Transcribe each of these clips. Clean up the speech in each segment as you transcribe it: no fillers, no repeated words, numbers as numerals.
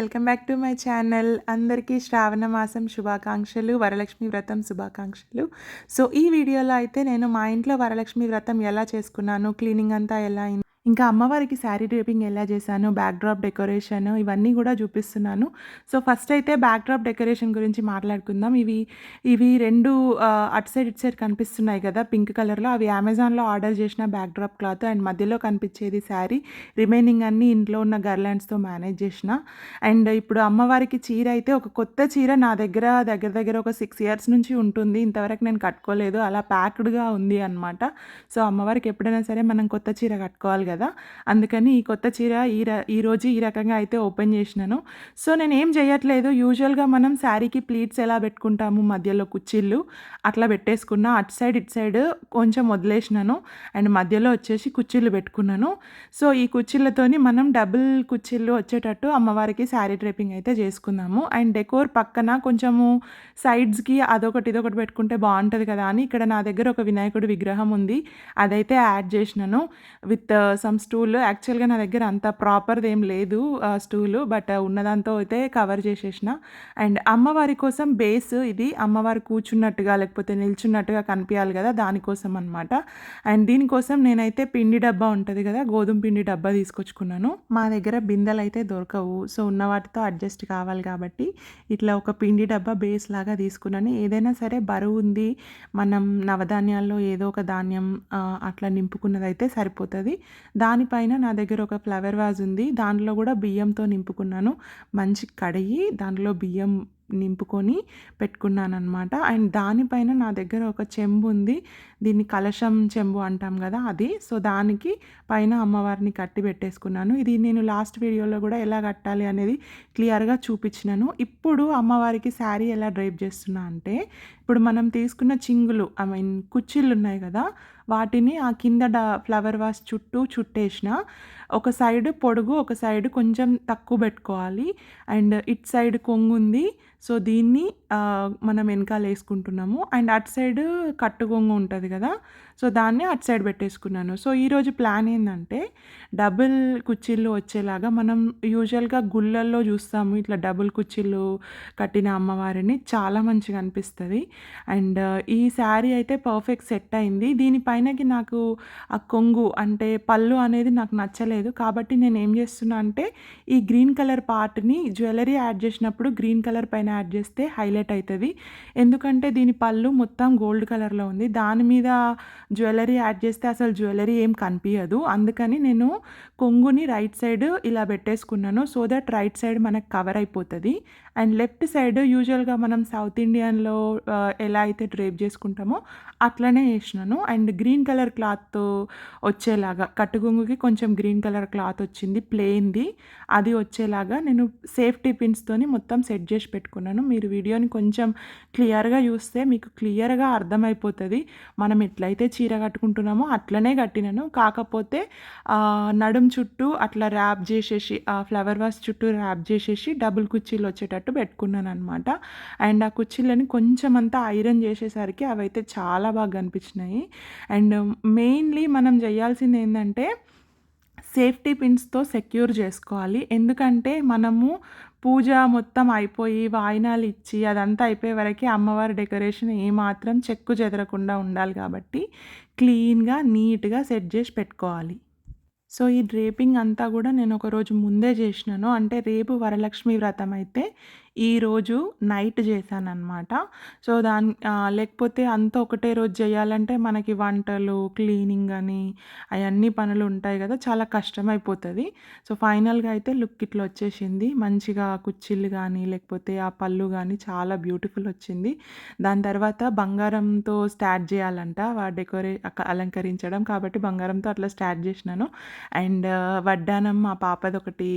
Welcome back to my channel. అందరికీ శ్రావణ మాసం శుభాకాంక్షలు, వరలక్ష్మి వ్రతం శుభాకాంక్షలు. సో, ఈ వీడియోలో అయితే నేను మా ఇంట్లో వరలక్ష్మి వ్రతం ఎలా చేసుకున్నాను, క్లీనింగ్ అంతా ఎలా అయింది, ఇంకా అమ్మవారికి శారీ డ్రేపింగ్ ఎలా చేశాను, బ్యాక్‌డ్రాప్ డెకరేషన్ ఇవన్నీ గూడా చూపిస్తున్నాను. సో, ఫస్ట్ అయితే బ్యాక్‌డ్రాప్ డెకరేషన్ గురించి మాట్లాడుకుందాం. ఇవి 2 అటు సైడ్, ఇటు సైడ్ కనిపిస్తున్నాయి కదా! పింక్ కలర్‌లో. అవి అమెజాన్‌లో ఆర్డర్ చేసిన బ్యాక్‌డ్రాప్ క్లాత్ అండ్ మధ్యలో కనిపించేది శారీ. రిమైనింగ్ అన్నీ ఇంట్లో ఉన్న గర్లాండ్స్‌తో మేనేజ్ చేసిన. అండ్ ఇప్పుడు అమ్మవారికి చీర అయితే ఒక కొత్త చీర నా దగ్గర దగ్గర ఒక 6 ఇయర్స్ నుంచి ఉంటుంది. ఇంతవరకు నేను కట్టుకోలేదు. అలా ప్యాక్డ్‌గా ఉంది అనమాట. సో, అమ్మవారికి ఎప్పుడైనా సరే మనం కొత్త చీర కట్టుకోవాలి కదా! అందుకని ఈ కొత్త చీర ఈరోజు ఈ రకంగా అయితే ఓపెన్ చేసినాను. సో, నేనేం చేయట్లేదు. యూజువల్‌గా మనం శారీకి ప్లీట్స్ ఎలా పెట్టుకుంటాము మధ్యలో కుచ్చిళ్ళు అట్లా పెట్టేసుకున్నా. అటు సైడ్, ఇటు సైడ్ కొంచెం వదిలేసినాను. అండ్ మధ్యలో వచ్చేసి కుచ్చిళ్ళు పెట్టుకున్నాను. సో, ఈ కుచ్చిళ్ళతోని మనం డబుల్ కుచ్చిళ్ళు వచ్చేటట్టు అమ్మవారికి శారీ డ్రేపింగ్ అయితే చేసుకుందాము. అండ్ డెకోర్ పక్కన కొంచెము సైడ్స్‌కి అదొకటి, ఇదొకటి పెట్టుకుంటే బావుంటది కదా అని ఇక్కడ నా దగ్గర ఒక వినాయకుడి విగ్రహం ఉంది. అదైతే యాడ్ చేసినాను విత్ సమ్ స్టూల్. యాక్చువల్‌గా నా దగ్గర అంత ప్రాపర్‌దేం లేదు స్టూలు. బట్ ఉన్నదాంతో అయితే కవర్ చేసేసిన. అండ్ అమ్మవారి కోసం బేస్ ఇది. అమ్మవారు కూర్చున్నట్టుగా లేకపోతే నిల్చున్నట్టుగా కనిపియాలి కదా! దానికోసం అనమాట. అండ్ దీనికోసం నేనైతే పిండి డబ్బా ఉంటది కదా! గోధుమ పిండి డబ్బా తీసుకొచ్చుకున్నాను. మా దగ్గర బిందెలైతే దొరకవు. సో, ఉన్న వాటితో అడ్జస్ట్ కావాలి కాబట్టి ఇట్లా ఒక పిండి డబ్బా బేస్ లాగా తీసుకున్నాను. ఏదైనా సరే బరువుంది, మనం నవధాన్యాల్లో ఏదో ఒక ధాన్యం అట్లా నింపుకున్నదైతే సరిపోతది. దానిపైన నా దగ్గర ఒక ఫ్లవర్ వాజ్ ఉంది. దాంట్లో కూడా బియ్యంతో నింపుకున్నాను. మంచి కడిగి దాంట్లో బియ్యం నింపుకొని పెట్టుకున్నాననమాట. అండ్ దానిపైన నా దగ్గర ఒక చెంబు ఉంది. దీన్ని కలశం చెంబు అంటాం కదా! అది. సో, దానికి పైన అమ్మవారిని కట్టి పెట్టేసుకున్నాను. ఇది నేను లాస్ట్ వీడియోలో కూడా ఎలా కట్టాలి అనేది క్లియర్‌గా చూపించినాను. ఇప్పుడు అమ్మవారికి శారీ ఎలా డ్రైప్ చేస్తున్నా అంటే, ఇప్పుడు మనం తీసుకున్న చింగులు కుచ్చిళ్ళు ఉన్నాయి కదా! వాటిని ఆ కింద ఫ్లవర్ వాస్ చుట్టూ చుట్టేసిన. ఒక సైడ్ పొడుగు, ఒక సైడ్ కొంచెం తక్కువ పెట్టుకోవాలి. అండ్ ఇటు సైడ్ కొంగుంది. సో, దీన్ని మనం వెనకాల వేసుకుంటున్నాము. అండ్ అటు సైడ్ కట్టు కొంగు ఉంటుంది కదా! సో, దాన్ని అటు సైడ్ పెట్టేసుకున్నాను. సో, ఈరోజు ప్లాన్ ఏందంటే డబుల్ కుచ్చిళ్ళు వచ్చేలాగా మనం యూజువల్‌గా గుళ్ళల్లో చూస్తాము. ఇట్లా డబుల్ కుచ్చిళ్ళు కట్టిన అమ్మవారిని చాలా మంచిగా అనిపిస్తది. అండ్ ఈ శారీ అయితే పర్ఫెక్ట్ సెట్ అయింది. దీనిపైనకి నాకు ఆ కొంగు అంటే పళ్ళు అనేది నాకు నచ్చలేదు. కాబట్టి నేనేం చేస్తున్నా అంటే ఈ గ్రీన్ కలర్ పార్ట్‌ని జ్యువెల్లరీ యాడ్ చేసినప్పుడు గ్రీన్ కలర్ పైన యాడ్ చేస్తే హైలైట్ అయితది. ఎందుకంటే దీని పళ్ళు మొత్తం గోల్డ్ కలర్‌లో ఉంది. దాని మీద జ్యువెల్లరీ యాడ్ చేస్తే అసలు జ్యువెల్లరీ ఏం కనిపియదు. అందుకని నేను కొంగుని రైట్ సైడ్ ఇలా పెట్టేసుకున్నాను. సో దట్ రైట్ సైడ్ మనకు కవర్ అయిపోతది. అండ్ లెఫ్ట్ సైడ్ యూజువల్‌గా మనం సౌత్ ఇండియన్‌లో ఎలా అయితే డ్రేప్ చేసుకుంటామో అట్లనే ఏసినాను. అండ్ గ్రీన్ కలర్ క్లాత్ వచ్చేలాగా కట్టుగొంగుకి కొంచెం గ్రీన్ కలర్ క్లాత్ వచ్చింది ప్లెయిన్‌ది. అది వచ్చేలాగా నేను సేఫ్టీ పిన్స్‌తోని మొత్తం సెట్ చేసి పెట్టుకున్నాను. మీరు వీడియోని కొంచెం క్లియర్‌గా చూస్తే మీకు క్లియర్‌గా అర్థమైపోతది. మనం ఎట్లయితే చీర కట్టుకుంటున్నామో అట్లనే కట్టినాను. కాకపోతే నడుం చుట్టూ అట్లా ర్యాప్ చేసేసి ఫ్లవర్ వాస్ చుట్టూ ర్యాప్ చేసేసి డబుల్ కుచ్చీలు వచ్చేటట్టు పెట్టుకున్నాననమాట. అండ్ ఆ కుచ్చీలని కొంచెం అంతా ఐరన్ చేసేసరికి అవైతే చాలా బాగా కనిపించినాయి. అండ్ మెయిన్‌లీ మనం చేయాల్సింది ఏందంటే సేఫ్టీ పిన్స్‌తో సెక్యూర్ చేసుకోవాలి. ఎందుకంటే మనము పూజ మొత్తం అయిపోయి వాయినాలు ఇచ్చి అదంతా అయిపోయే వరకి అమ్మవారి డెకరేషన్ ఏమాత్రం చెక్కు చెదరకుండా ఉండాలి కాబట్టి క్లీన్‌గా, నీట్‌గా సెట్ చేసి పెట్టుకోవాలి. సో, ఈ డ్రేపింగ్ అంతా గూడా నేను ఒకరోజు ముందే జేసినాను. అంటే రేపు వరలక్ష్మి వ్రతం అయితే ఈరోజు నైట్ చేశాననమాట. సో, లేకపోతే అంతా ఒకటే రోజు చేయాలంటే మనకి వంటలు, క్లీనింగ్ అని అయన్నీ పనులు ఉంటాయి గదా! చాలా కష్టమైపోతది. సో, ఫైనల్‌గా అయితే లుక్ ఇట్లా వచ్చేసింది. మంచిగా కుచ్చిళ్ళు గానీ, లేకపోతే ఆ పళ్ళు గానీ చాలా బ్యూటిఫుల్ వచ్చింది. దాని తర్వాత బంగారంతో స్టార్ట్ జేయాలంట అలంకరించడం. కాబట్టి బంగారంతో అట్లా స్టార్ట్ జేసినాను. అండ్ వడ్డానం మా పాపదొకటి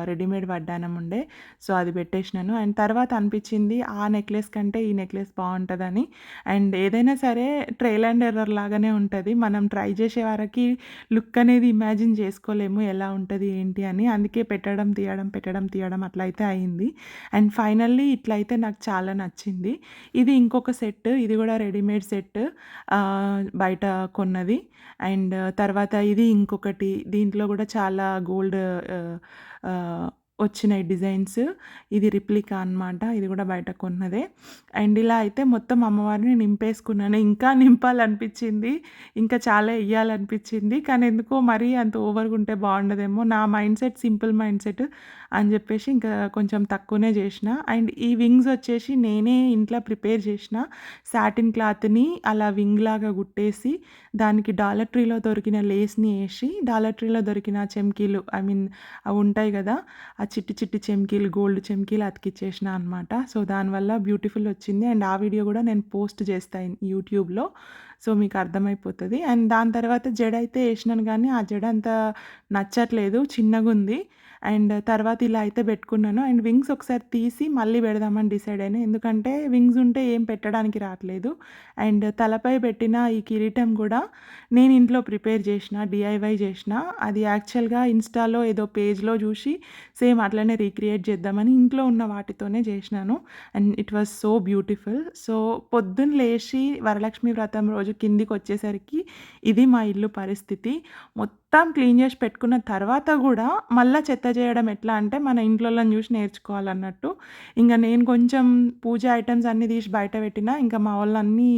రెడీమేడ్ వడ్డానం ఉండే. సో, అది పెట్టేసినాను. అండ్ తర్వాత అనిపించింది ఆ నెక్లెస్ కంటే ఈ నెక్లెస్ బావుంటదని. అండ్ ఏదైనా సరే ట్రయల్ అండ్ ఎర్రర్ లాగానే ఉంటది. మనం ట్రై చేసే వరకి లుక్ అనేది ఇమాజిన్ చేసుకోలేము ఎలా ఉంటది ఏంటి అని. అందుకే పెట్టడం, తీయడం, పెట్టడం, తీయడం అట్లా అయితే అయింది. అండ్ ఫైనల్లీ ఇట్లయితే నాకు చాలా నచ్చింది. ఇది ఇంకొక సెట్. ఇది కూడా రెడీమేడ్ సెట్ బయట కొన్నది. అండ్ తర్వాత ఇది ఇంకొకటి. దీంట్లో కూడా చాలా గోల్డ్ ఆహ్, ఆహ్, వచ్చినాయి డిజైన్స్. ఇది రిప్లికా అనమాట. ఇది కూడా బయట కొన్నదే. అండ్ ఇలా అయితే మొత్తం అమ్మవారిని నింపేసుకున్నాను. ఇంకా నింపాలనిపించింది. ఇంకా చాలా ఎయ్యాలనిపించింది. కానీ ఎందుకో మరీ అంత ఓవర్‌గా ఉంటే బాగుండదేమో. నా mind set simple mind set అని చెప్పేసి ఇంకా కొంచెం తక్కువనే చేసిన. అండ్ ఈ వింగ్స్ వచ్చేసి నేనే ఇంట్లో ప్రిపేర్ చేసిన. సాటిన్ క్లాత్‌ని అలా వింగ్ లాగా గుట్టేసి దానికి డాలర్ ట్రీలో దొరికిన లేస్‌ని ఏసి, డాలర్ ట్రీలో దొరికిన చెమ్కీలు ఐ మీన్ అవి ఉంటాయి కదా! ఆ చిట్టి చిట్టి చెమ్కీలు, గోల్డ్ చెమ్కీలు అతికిచ్చేసిన అనమాట. సో, దానివల్ల బ్యూటిఫుల్ వచ్చింది. అండ్ ఆ వీడియో కూడా నేను పోస్ట్ చేస్తా యూట్యూబ్‌లో. సో, మీకు అర్థమైపోతది. అండ్ దాని తర్వాత జడైతే ఏసినాను గానీ, ఆ జడ అంత నచ్చట్లేదు. చిన్నగుంది. అండ్ తర్వాత ఇలా అయితే పెట్టుకున్నాను. అండ్ వింగ్స్ ఒకసారి తీసి మళ్ళీ పెడదామని డిసైడ్ అయినా. ఎందుకంటే వింగ్స్ ఉంటే ఏం పెట్టడానికి రాట్లేదు. అండ్ తలపై పెట్టిన ఈ కిరీటం కూడా నేను ఇంట్లో ప్రిపేర్ చేసిన, డీఐవై చేసిన. అది యాక్చువల్‌గా ఇన్‌స్టాలో ఏదో పేజ్‌లో చూసి సేమ్ అట్లనే రీక్రియేట్ చేద్దామని ఇంట్లో ఉన్న వాటితోనే చేసినాను. And it was so beautiful. So, పొద్దున్న లేచి వరలక్ష్మి వ్రతం రోజు కిందికొచ్చేసరికి ఇది మా ఇల్లు పరిస్థితి. మొత్తం క్లీన్ చేసి పెట్టుకున్న తర్వాత గూడా మళ్ళా చెత్త చేయడం ఎట్లా అంటే మన ఇంట్లోళ్ళని చూసి నేర్చుకోవాలన్నట్టు. ఇంగ నేను కొంచెం పూజ ఐటెమ్స్ అన్నీ తీసి బయట పెట్టినా, ఇంకా మా వోళ్ళన్నీ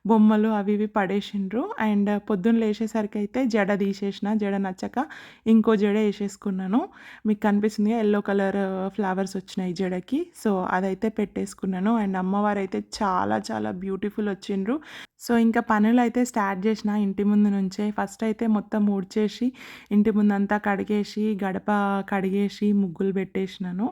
బొమ్మలు అవి ఇవి పడేసిండ్రు. అండ్ పొద్దున్న లేచేసరికైతే జడ తీసేసిన. జడ నచ్చక ఇంకో జడ ఏసేసుకున్నాను. మీకు కనిపిస్తుందిగా యెల్లో కలర్ ఫ్లవర్స్ వచ్చినాయి జడకి. సో, అదైతే పెట్టేసుకున్నాను. అండ్ అమ్మవారైతే చాలా చాలా బ్యూటిఫుల్ వచ్చిండ్రు. సో, ఇంకా పనులైతే స్టార్ట్ చేసిన ఇంటి ముందు నుంచే. ఫస్ట్ అయితే మొత్తం ఊడ్చేసి, ఇంటి ముందంతా కడిగేసి, గడప కడిగేసి, ముగ్గులు పెట్టేసినాను.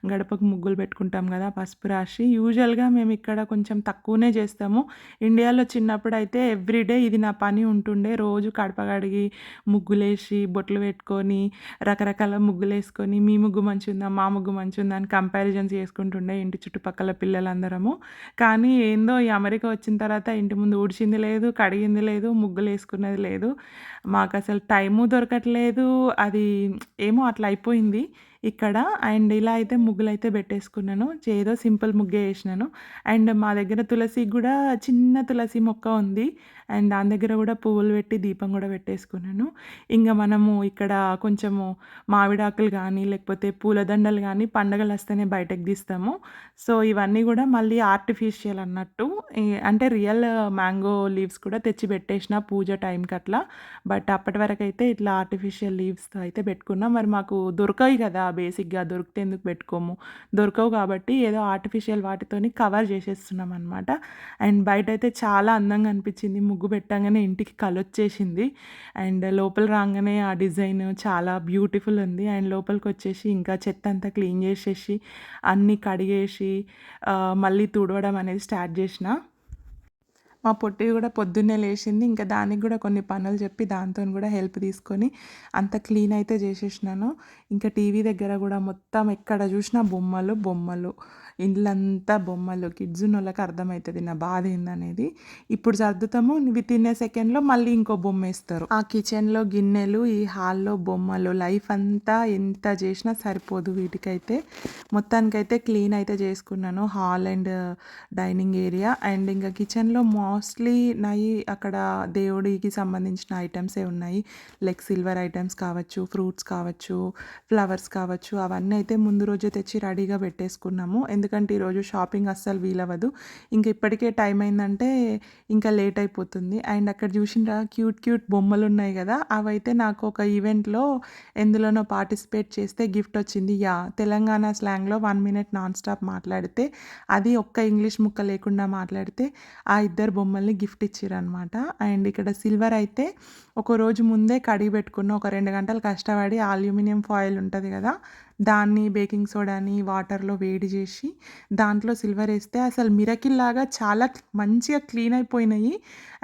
గడపకు ముగ్గులు పెట్టుకుంటాం కదా! పసుపు రాసి. యూజువల్‌గా మేము ఇక్కడ కొంచెం తక్కువనే చేస్తాము. ఇండియాలో చిన్నప్పుడైతే ఎవ్రీడే ఇది నా పని ఉంటుండే. రోజు కడప కడిగి, ముగ్గులేసి, బొట్లు పెట్టుకొని, రకరకాల ముగ్గులేసుకొని, మీ ముగ్గు మంచిగుందా? మా ముగ్గు మంచిగుందా? అని కంపారిజన్స్ చేసుకుంటుండే ఇంటి చుట్టుపక్కల పిల్లలందరము. కానీ ఏందో ఈ అమెరికా వచ్చిన తర్వాత ఇంటి ముందు ఊడ్చింది లేదు, కడిగింది లేదు, ముగ్గులేసుకున్నది లేదు. మాకసలు టైము దొరకట్లేదు. అది ఏమో అట్లా అయిపోయింది ఇక్కడ. అండ్ ఇలా అయితే ముగ్గులైతే పెట్టేసుకున్నాను. ఏదో సింపుల్ ముగ్గే ఏసినాను. అండ్ మా దగ్గర తులసికి గూడా చిన్న తులసి మొక్క ఉంది. అండ్ దాని దగ్గర గూడా పువ్వులు పెట్టి దీపం గూడా పెట్టేసుకున్నాను. ఇంగ మనము ఇక్కడ కొంచెము మామిడాకులు గానీ, లేకపోతే పూలదండలు గానీ పండగలొస్తేనే బయటకు తీస్తాము. సో, ఇవన్నీ గూడా మళ్ళీ ఆర్టిఫిషియల్ అన్నట్టు. అంటే రియల్ మ్యాంగో లీవ్స్ కూడా తెచ్చి పెట్టేసిన పూజ టైంకట్లా. బట్ అప్పటి వరకైతే ఇట్లా ఆర్టిఫిషియల్ లీవ్స్‌తో అయితే పెట్టుకున్నా. మరి మాకు దొరకయి కదా! బేసిక్‌గా దొరికితే ఎందుకు పెట్టుకోము. దొరకవు కాబట్టి ఏదో ఆర్టిఫిషియల్ వాటితోని కవర్ చేసేస్తున్నామనమాట. అండ్ బయటైతే చాలా అందంగా అనిపించింది. ముగ్గు పెట్టంగానే ఇంటికి కలొచ్చేసింది. అండ్ లోపల రాంగానే ఆ డిజైన్ చాలా బ్యూటిఫుల్ ఉంది. అండ్ లోపలికొచ్చేసి ఇంకా చెత్తంతా క్లీన్ చేసేసి, అన్నీ కడిగేసి మళ్ళీ తుడవడం అనేది స్టార్ట్ చేసిన. మా పొట్టిది కూడా పొద్దున్నే లేచింది. ఇంకా దానికి కూడా కొన్ని పనులు చెప్పి దాంతోని కూడా హెల్ప్ తీసుకొని అంత క్లీన్ అయితే చేసేసినాను. ఇంకా టీవీ దగ్గర కూడా మొత్తం ఎక్కడ చూసినా బొమ్మలు, బొమ్మలు. ఇల్లంతా బొమ్మలు. కిడ్స్ ఉన్నోళ్ళకి అర్థమవుతది నా బాధ ఏందనేది. ఇప్పుడు సర్దుతాము వితిన్ ఏ సెకండ్‌లో మళ్ళీ ఇంకో బొమ్మేస్తారు. ఆ కిచెన్‌లో గిన్నెలు, ఈ హాల్‌లో బొమ్మలు. లైఫ్ అంతా ఎంత చేసినా సరిపోదు వీటికైతే. మొత్తానికైతే క్లీన్ అయితే చేసుకున్నాను. Hall and dining area. And ఇంకా కిచెన్‌లో మోస్ట్లీ నాయి అక్కడ దేవుడికి సంబంధించిన ఐటెమ్సే ఉన్నాయి. లైక్ సిల్వర్ ఐటెమ్స్ కావచ్చు, ఫ్రూట్స్ కావచ్చు, ఫ్లవర్స్ కావచ్చు. అవన్నీ అయితే ముందు రోజే తెచ్చి రెడీగా పెట్టేసుకున్నాము. ఎందుకంటే ఈరోజు షాపింగ్ అస్సలు వీలవ్వదు. ఇంక ఇప్పటికే టైం అయిందంటే ఇంకా లేట్ అయిపోతుంది. అండ్ అక్కడ చూసిండ్రా క్యూట్ క్యూట్ బొమ్మలున్నాయి కదా! అవైతే నాకు ఒక ఈవెంట్‌లో ఎందులోనో పార్టిసిపేట్ చేస్తే గిఫ్ట్ వచ్చింది. తెలంగాణ స్లాంగ్‌లో 1 మినిట్ నాన్ స్టాప్ మాట్లాడితే, అది ఒక్క ఇంగ్లీష్ ముక్క లేకుండా మాట్లాడితే ఆ ఇద్దరు బొమ్మల్ని గిఫ్ట్ ఇచ్చిరనమాట. అండ్ ఇక్కడ సిల్వర్ అయితే ఒక రోజు ముందే కడిగి పెట్టుకున్న. ఒక 2 గంటలు కష్టపడి అల్యూమినియం ఫాయిల్ ఉంటది కదా! దాన్ని బేకింగ్ సోడాని వాటర్‌లో వేడి చేసి దాంట్లో సిల్వర్ ఏస్తే అసలు మిరకిల్ లాగా చాలా మంచిగా క్లీన్ అయిపోయినాయి.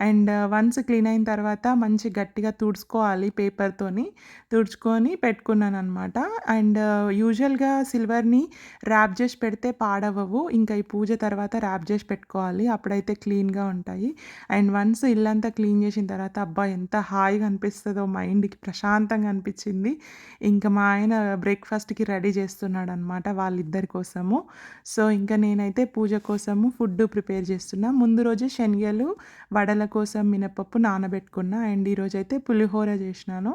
అండ్ వన్స్ క్లీన్ అయిన తర్వాత మంచి గట్టిగా తుడుచుకోవాలి పేపర్‌తోని. తుడుచుకొని పెట్టుకున్నాననమాట. అండ్ యూజువల్‌గా సిల్వర్‌ని ర్యాప్ చేసి పెడితే పాడవవు. ఇంకా ఈ పూజ తర్వాత ర్యాప్ చేసి పెట్టుకోవాలి. అప్పుడైతే క్లీన్‌గా ఉంటాయి. అండ్ వన్స్ ఇల్లంతా క్లీన్ చేసిన తర్వాత అబ్బా! ఎంత హాయిగా అనిపిస్తదో మైండ్‌కి ప్రశాంతంగా అనిపించింది. ఇంకా మా ఆయన బ్రేక్‌ఫాస్ట్‌కి లంచ్‌కి రెడీ చేస్తున్నాడనమాట వాళ్ళిద్దరి కోసము. సో, ఇంకా నేనైతే పూజ కోసము ఫుడ్ ప్రిపేర్ చేస్తున్నా. ముందు రోజే శనగలు, వడల కోసం మినపప్పు నానబెట్టుకున్నా. అండ్ ఈరోజైతే పులిహోర చేసినాను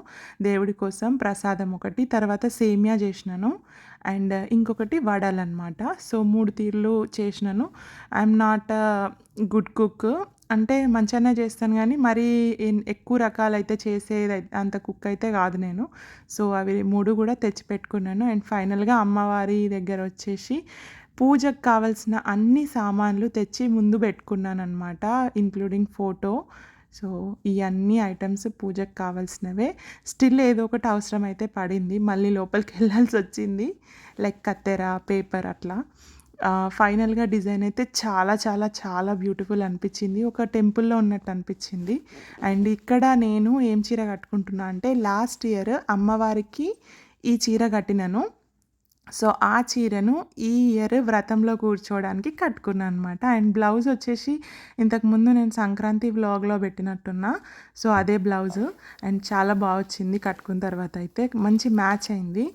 దేవుడి కోసం, ప్రసాదం ఒకటి, తర్వాత సేమియా చేసినాను. అండ్ ఇంకొకటి వడలనమాట. సో, 3 తీర్లు చేసినాను. I'm not good cook. అంటే మంచిగానే చేస్తాను గానీ, మరీ ఎక్కువ రకాలైతే అంత కుక్ అయితే కాదు నేను. సో, అవి 3 కూడా తెచ్చిపెట్టుకున్నాను. అండ్ ఫైనల్‌గా అమ్మవారి దగ్గర వచ్చేసి పూజకు కావాల్సిన అన్ని సామాన్లు తెచ్చి ముందు పెట్టుకున్నాననమాట. Including photo. సో, ఈ అన్ని ఐటెమ్స్ పూజకు కావాల్సినవే. స్టిల్ ఏదో ఒకటి అవసరమైతే పడింది. మళ్ళీ లోపలికెళ్ళాల్సొచ్చింది. లైక్ కత్తెర, పేపర్ అట్లా. ఫైనల్‌గా డిజైన్ అయితే చాలా చాలా చాలా బ్యూటిఫుల్ అనిపించింది. ఒక టెంపుల్‌లో ఉన్నట్టు అనిపించింది. అండ్ ఇక్కడ నేను ఏం చీర కట్టుకుంటున్నా అంటే, లాస్ట్ ఇయర్ అమ్మవారికి ఈ చీర కట్టినాను. సో, ఆ చీరను ఈ ఇయర్ వ్రతంలో కూర్చోవడానికి కట్టుకున్నాను అనమాట. అండ్ బ్లౌజ్ వచ్చేసి ఇంతకుముందు నేను సంక్రాంతి వ్లాగ్‌లో పెట్టినట్టున్నా. సో, అదే బ్లౌజు. అండ్ చాలా వచ్చింది కట్టుకున్న తర్వాత అయితే. మంచి మ్యాచ్ అయింది.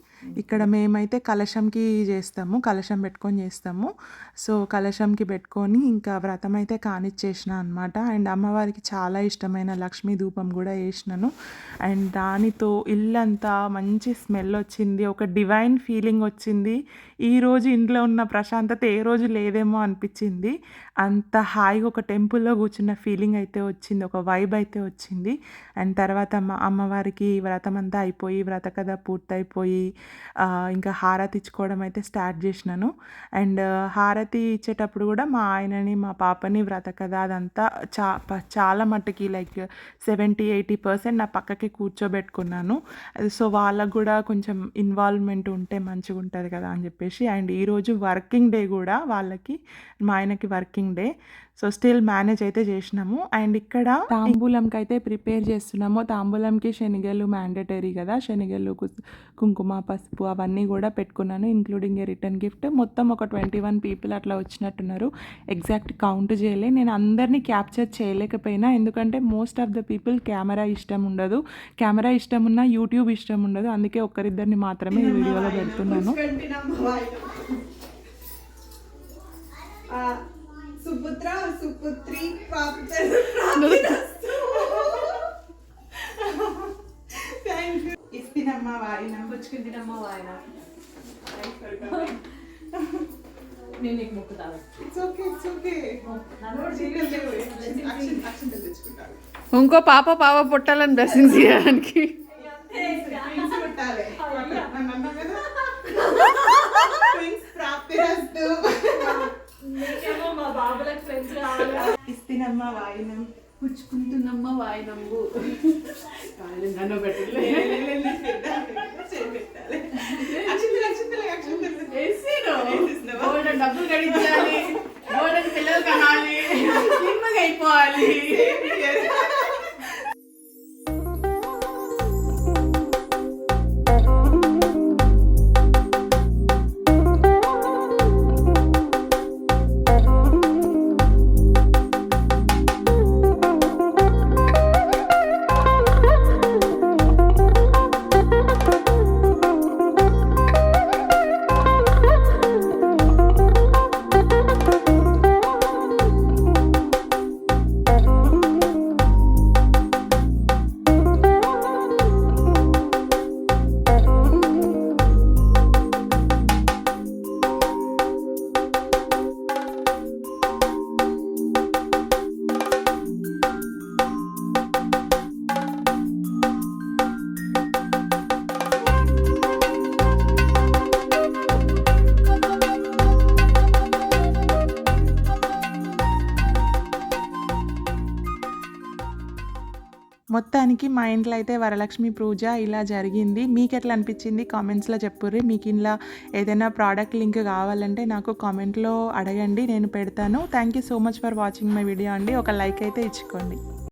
ఇక్కడ మేమైతే కలశంకి చేస్తాము. కలశం పెట్టుకొని చేస్తాము. సో, కలశంకి పెట్టుకొని ఇంకా వ్రతం అయితే కానిచ్చేసిన అనమాట. అండ్ అమ్మవారికి చాలా ఇష్టమైన లక్ష్మీ ధూపం కూడా వేసినాను. అండ్ దానితో ఇల్లంతా మంచి స్మెల్ వచ్చింది. ఒక డివైన్ ఫీలింగ్ వచ్చింది. ఈరోజు ఇంట్లో ఉన్న ప్రశాంతత ఏ రోజు లేదేమో అనిపించింది. అంత హాయిగా ఒక టెంపుల్‌లో కూర్చున్న ఫీలింగ్ అయితే వచ్చింది. ఒక వైబ్ అయితే వచ్చింది. అండ్ తర్వాత అమ్మవారికి వ్రతం అంతా అయిపోయి, వ్రత కథ పూర్తయిపోయి ఇంకా హారతి ఇచ్చుకోవడం అయితే స్టార్ట్ చేసినాను. అండ్ హారతి ఇచ్చేటప్పుడు కూడా మా ఆయనని, మా పాపని వ్రత కథ అదంతా చాలా మట్టుకి లైక్ 70-80% నా పక్కకి కూర్చోబెట్టుకున్నాను. సో, వాళ్ళకు కూడా కొంచెం ఇన్వాల్వ్‌మెంట్ ఉంటే మంచిగా ఉంటుంది కదా అని చెప్పేసి. అండ్ ఈరోజు వర్కింగ్ డే కూడా వాళ్ళకి, మా ఆయనకి working day. So, still manage అయితే చేసినాము. అండ్ ఇక్కడ తాంబూలంకి అయితే ప్రిపేర్ చేస్తున్నాము. తాంబూలంకి శనగలు మ్యాండేటరీ కదా. శనగలు, కుంకుమ, పసుపు అవన్నీ కూడా పెట్టుకున్నాను, ఇంక్లూడింగ్ ఏ రిటర్న్ గిఫ్ట్. మొత్తం ఒక 21 పీపుల్ అట్లా వచ్చినట్టున్నారు. ఎగ్జాక్ట్ కౌంట్ చేయలే. నేను అందరినీ క్యాప్చర్ చేయలేకపోయినా, ఎందుకంటే most of the people camera ఇష్టం ఉండదు. కెమెరా ఇష్టం ఉన్నా యూట్యూబ్ ఇష్టం ఉండదు. అందుకే ఒక్కరిద్దరిని మాత్రమే ఈ వీడియోలో పెడుతున్నాను. సుపుత్ర సుపుత్రి ఇస్తినమ్మ వాయిన పుచ్చుకుంటినమ్మ వాయిన. నేను నీకు మొక్కుతాను. It's okay, it's okay. ఇంకో పాప పుట్టాలని బ్లెస్సింగ్స్ చేయడానికి ఇస్తినమ్మ వాయినం పుచ్చుకుంటున్నమ్మ వాయినంబు నన్ను డబ్బులు గడించాలి, పిల్లలు కనాలి, అయిపోవాలి. మొత్తానికి మా ఇంట్లో అయితే వరలక్ష్మి పూజ ఇలా జరిగింది. మీకు ఎట్లా అనిపించింది కామెంట్స్లో చెప్పుర్రి. మీకు ఇలా ఏదైనా ప్రోడక్ట్ లింక్ కావాలంటే నాకు కామెంట్లో అడగండి, నేను పెడతాను. Thank you so much for watching my video అండి. ఒక లైక్ అయితే ఇచ్చుకోండి.